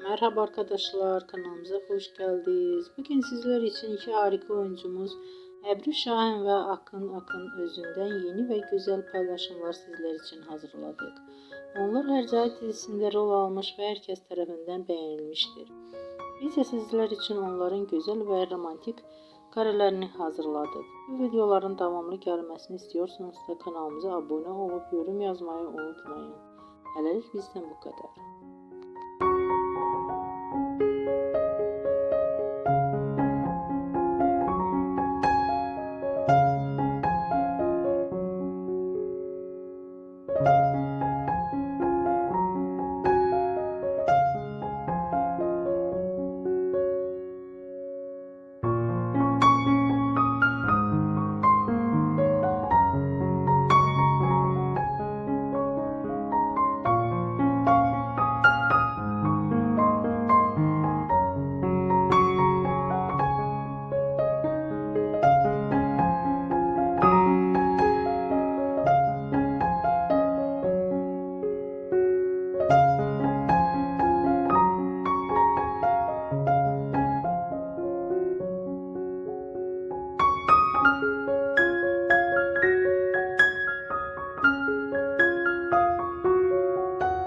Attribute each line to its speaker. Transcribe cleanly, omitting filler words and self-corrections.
Speaker 1: Merhaba arkadaşlar, kanalımıza hoş geldiniz. Bugün sizler için iki harika oyuncumuz Ebru Şahin ve Akın özünden yeni ve güzel paylaşımlar sizler için hazırladık. Onlar Hercai dizisinde rol almış ve herkes tarafından beğenilmiştir. Biz de sizler için onların güzel ve romantik karelerini hazırladık. Bu videoların devamlı gelmesini istiyorsanız da kanalımıza abone olup yorum yazmayı unutmayın. Hələlik bizden bu kadar.